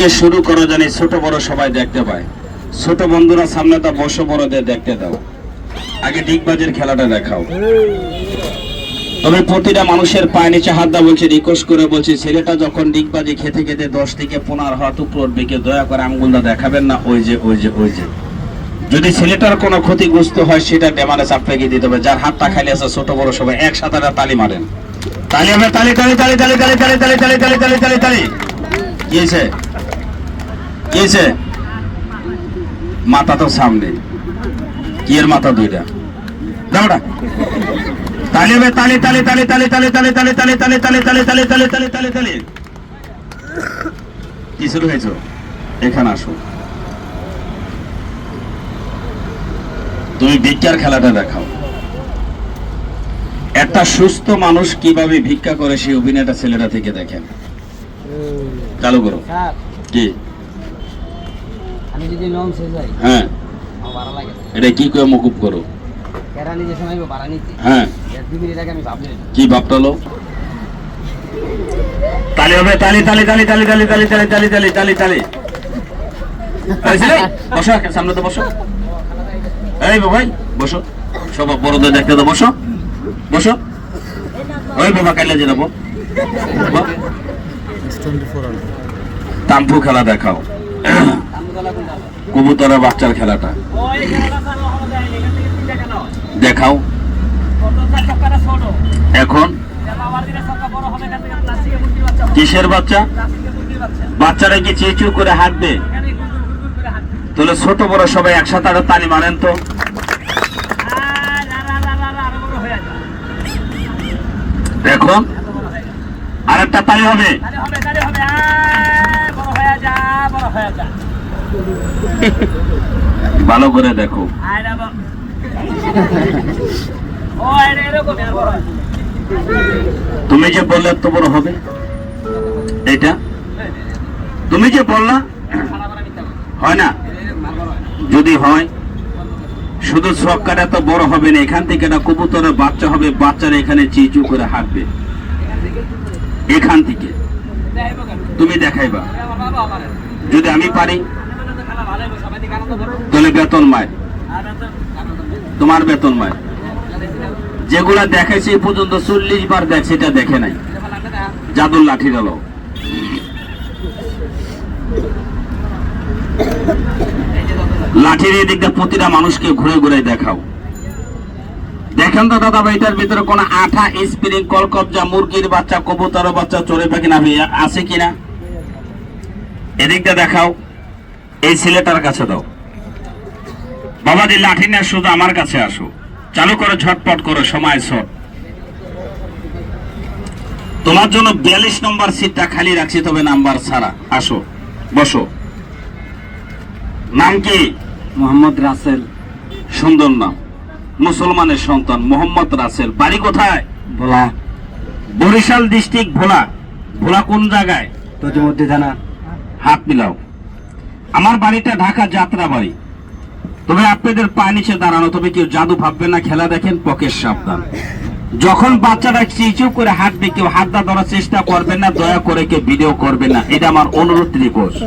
থেকে শুরু করো জানি ছোট বড় সবাই দেখতে পায়। ছোট বন্ধুরা সামনে তা বসো, বড়দের দেখতে দাও। আগে ডিগবাজের খেলাটা দেখাও। তবে প্রতিটা মানুষের পায়ে নিচে হাত দা বলছে, রিকোয়েস্ট করে বলছি, ছেলেটা যখন ডিগবাজি খেতে খেতে 10 থেকে 15 হাত উপর উঠবে, কেউ দয়া করে আঙ্গুলটা দেখাবেন না। ওই যে ওই যে ওই যে, যদি ছেলেটার কোনো ক্ষতিগ্রস্ত হয় সেটা ডেমারেজ আপনাকে দিতে হবে। যার হাতটা খালি আছে ছোট বড় সবাই একসাথে তালি মারেন। তালি হবে, তালি তালি তালি তালি তালি তালি তালি তালি তালি তালি তালি তালি। কি হয়েছে? কি হয়েছে? মাথা তো সামনে, কি এর মাথা দুইটা? দাওটা তালি হবে, তালি তালি তালি তালি তালি তালি তালি তালি তালি তালি তালি তালি তালি তালি তালি তালি। কি শুরু হয়েছে? এখানে আসো, তুমি ভিক্ষার খেলাটা দেখাও। একটা সুস্থ মানুষ কিভাবে ভিক্ষা করে সেই অভিনয়টা ছেলেটা থেকে দেখেন। চালু করো। কি আমি যদি লং শেষ যাই, হ্যাঁ আমার ভাড়া লাগে। এটা কি করে মকুব করো? কেরা নিজে সময় ভাড়া নিতে, হ্যাঁ 2 মিনিট আগে আমি ভাবলি কি ভাবটালো? তালি হবে, তালি তালি তালি তালি তালি তালি তালি তালি তালি তালি তালি। বসো, সামনে তো বসো। এই ভাই বসো, সব বড়দের দেখতে তো বসো বসো। ওই বাবা কাইলে যে যাবো। তাম্পু খেলা দেখাও। কবুতরের বাচ্চার খেলাটা দেখাও। এখন কিসের বাচ্চা? বাচ্চারা কি চেঁচু করে হাঁটবে? তাহলে ছোট বড় সবাই একসাথে আরো তালি মারেন তো। দেখুন আর একটা তালি হবে। ভালো করে দেখো। তুমি যে বললে এত বড় হবে, এটা তুমি যে বললা হয় না। যদি হয় শুধু সবকাটা এত বড় হবে না, এখান থেকে একটা কবুতরের বাচ্চা হবে, বাচ্চারা এখানে চিচু করে হাঁটবে। এখান থেকে তুমি দেখাইবা। যদি আমি পারি তাহলে বেতন মায়, তোমার বেতন মায়। যেগুলা দেখাইছে এই পর্যন্ত 40 বার দেখ, সেটা দেখে নাই। জাদুর লাঠি গেল। লাঠির এদিকটা প্রতিটা মানুষকে ঘুরে ঘুরে দেখাও। দেখেন তো দাদা ভাই, এটার ভিতরে কোন আঠা, স্প্রিং, কলকবজা, মুরগির বাচ্চা, কবুতর বাচ্চা, চড়ে পাখি না আছে কিনা এদিকটা দেখাও। এই ছেলেটার কাছে দাও। বাবাজি লাঠি না, শুধু আমার কাছে আসো। চালু করো, ঝটপট করো, সময় শর্ট। তোমার জন্য 42 নম্বর সিটটা খালি রাখছি, তবে নাম্বার ছাড়া। আসো বসো। নাম কি? মোহাম্মদ রাসেল। সুন্দর নাম, মুসলমানের সন্তান মোহাম্মদ রাসেল। বাড়ি কোথায়? ভোলা। বরিশাল ডিস্ট্রিক্ট ভোলা। ভোলা কোন জায়গায়? মধ্যে জানা। হাত মিলাও। আমার বাড়িটা ঢাকা যাত্রা বাড়ি। তবে আপনাদের পা নিচে দাঁড়ানো, তবে কেউ জাদু ভাববে না। খেলা দেখেন, পকেট সাবধান। যখন বাচ্চারা চিচু করে হাঁটবে, কেউ হাতটা ধরার চেষ্টা করবেন না, দয়া করে কেউ ভিডিও করবেন না। এটা আমার অনুরোধ, রিকোয়েস্ট।